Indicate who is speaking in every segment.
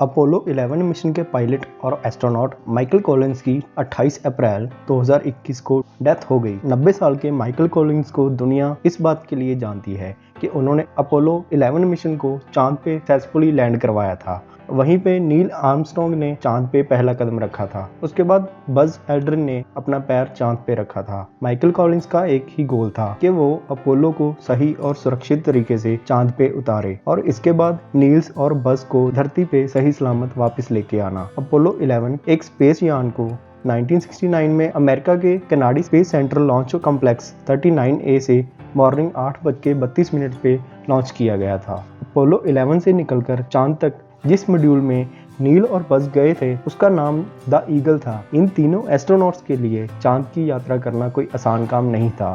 Speaker 1: Apollo 11 mission के pilot और astronaut Michael Collins की 28 अप्रैल 2021 को डेथ हो गई। 90 साल के माइकल कॉलिंस को दुनिया इस बात के लिए जानती है कि उन्होंने अपोलो 11 मिशन को चांद पे सक्सेसफुली लैंड करवाया था। वहीं पे नील आर्मस्ट्रॉन्ग ने चांद पे पहला कदम रखा था। उसके बाद बज एल्ड्रिन ने अपना पैर चांद पे रखा था। माइकल कॉलिंस का एक ही गोल था कि वो अपोलो को सही और सुरक्षित तरीके से चांद पे उतारे और इसके बाद नील्स और बज को धरती पे सही सलामत वापस लेके आना। अपोलो 11 एक स्पेस यान को 1969 में अमेरिका के Kennedy space center launch complex 39A से मॉर्निंग 8:32 पे लॉन्च किया गया था। अपोलो 11 से निकलकर चांद तक जिस मॉड्यूल में नील और बज गए थे उसका नाम द ईगल था। इन तीनों एस्ट्रोनॉट्स के लिए चांद की यात्रा करना कोई आसान काम नहीं था।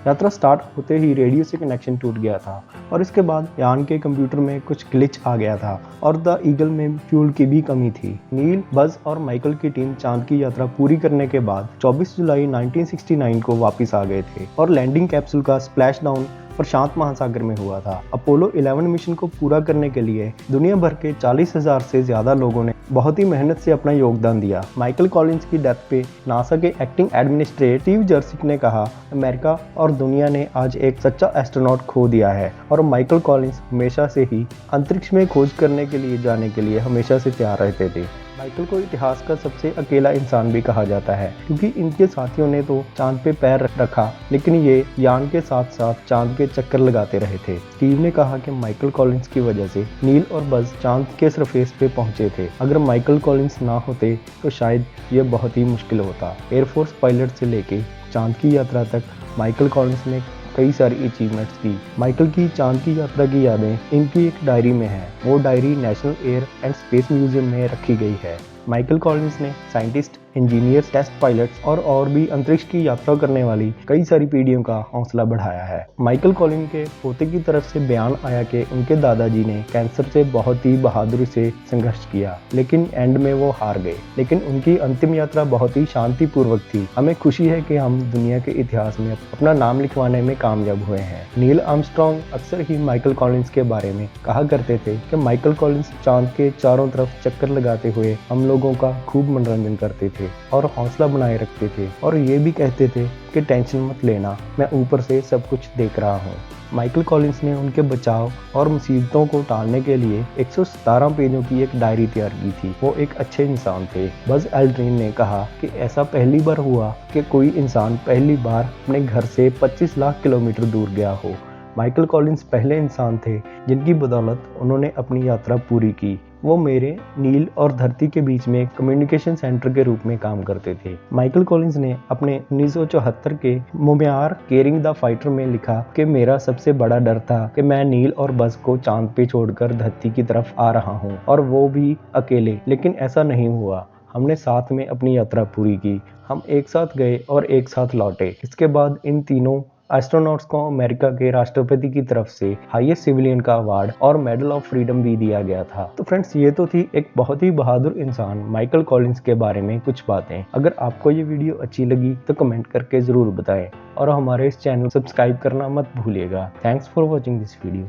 Speaker 1: यात्रा स्टार्ट होते ही रेडियो से कनेक्शन टूट गया था और इसके बाद यान के कंप्यूटर में कुछ ग्लिच आ गया था और द ईगल में फ्यूल की भी कमी थी। नील, बज और माइकल की टीम चांद की यात्रा पूरी करने के बाद 24 जुलाई 1969 को वापस आ गए थे और लैंडिंग कैप्सूल का स्प्लैश डाउन प्रशांत महासागर में हुआ था। अपोलो 11 मिशन को पूरा करने के लिए दुनिया भर के 40,000 से ज्यादा लोगों ने बहुत ही मेहनत से अपना योगदान दिया। माइकल कॉलिंस की डेथ पे नासा के एक्टिंग एडमिनिस्ट्रेटर स्टीव जर्सिक ने कहा, अमेरिका और दुनिया ने आज एक सच्चा एस्ट्रोनॉट खो दिया है और माइकल कॉलिंस हमेशा से ही अंतरिक्ष में खोज करने के लिए जाने के लिए हमेशा से तैयार रहते थे। माइकल को इतिहास का सबसे अकेला इंसान भी कहा जाता है क्योंकि इनके साथियों ने तो चांद पे पैर रखा लेकिन ये यान के साथ साथ चांद के चक्कर लगाते रहे थे। स्टीव ने कहा कि माइकल कॉलिंस की वजह से नील और बज चांद के सरफेस पे पहुंचे थे। अगर माइकल कॉलिंस ना होते तो शायद ये बहुत ही मुश्किल होता। एयरफोर्स पायलट से लेके चांद की यात्रा तक माइकल कॉलिंस ने कई सारी अचीवमेंट्स की। माइकल की चांद की यात्रा की यादें इनकी एक डायरी में है। वो diary national air and space museum में रखी गई है। माइकल कॉलिंस ने साइंटिस्ट, इंजीनियर्स, टेस्ट पायलट्स और भी अंतरिक्ष की यात्रा करने वाली कई सारी पीढ़ियों का हौसला बढ़ाया है। माइकल कॉलिंस के पोते की तरफ से बयान आया कि उनके दादाजी ने कैंसर से बहुत ही बहादुरी से संघर्ष किया लेकिन एंड में वो हार गए। लेकिन उनकी अंतिम यात्रा बहुत ही शांतिपूर्वक थी। हमें खुशी है कि हम दुनिया के इतिहास में अपना नाम लिखवाने में कामयाब हुए हैं। नील आर्मस्ट्रॉन्ग अक्सर ही माइकल कॉलिंस के बारे में कहा करते थे कि माइकल कॉलिंस चांद के चारों तरफ चक्कर लगाते हुए हम लोगों का खूब मनोरंजन करते थे और हौसला बनाए रखते थे और ये भी कहते थे कि टेंशन मत लेना, मैं ऊपर से सब कुछ देख रहा हूँ। माइकल कॉलिंस ने उनके बचाव और मुसीबतों को टालने के लिए 117 पेजों की एक डायरी तैयार की थी। वो एक अच्छे इंसान थे। बज एल्ड्रिन ने कहा कि ऐसा पहली बार हुआ कि कोई इंसान पहली बार अपने घर से 25 लाख किलोमीटर दूर गया हो। माइकल कॉलिंस पहले इंसान थे जिनकी बदौलत उन्होंने अपनी यात्रा पूरी की। वो मेरे, नील और धरती के बीच में कम्युनिकेशन सेंटर के रूप में काम करते थे। माइकल कॉलिंस ने अपने 1974 के मोमेयार केयरिंग द फाइटर में लिखा कि मेरा सबसे बड़ा डर था कि मैं नील और बज को चांद पे छोड़कर धरती की तरफ आ रहा हूँ और वो भी अकेले। लेकिन ऐसा नहीं हुआ। हमने साथ में अपनी यात्रा पूरी की। हम एक साथ गए और एक साथ लौटे। इसके बाद इन तीनों एस्ट्रोनॉट्स को अमेरिका के राष्ट्रपति की तरफ से हाईएस्ट सिविलियन का अवार्ड और मेडल ऑफ फ्रीडम भी दिया गया था। तो फ्रेंड्स, ये तो थी एक बहुत ही बहादुर इंसान माइकल कॉलिंस के बारे में कुछ बातें। अगर आपको ये वीडियो अच्छी लगी तो कमेंट करके जरूर बताएं और हमारे इस चैनल सब्सक्राइब करना मत भूलिएगा। Thanks for watching this video.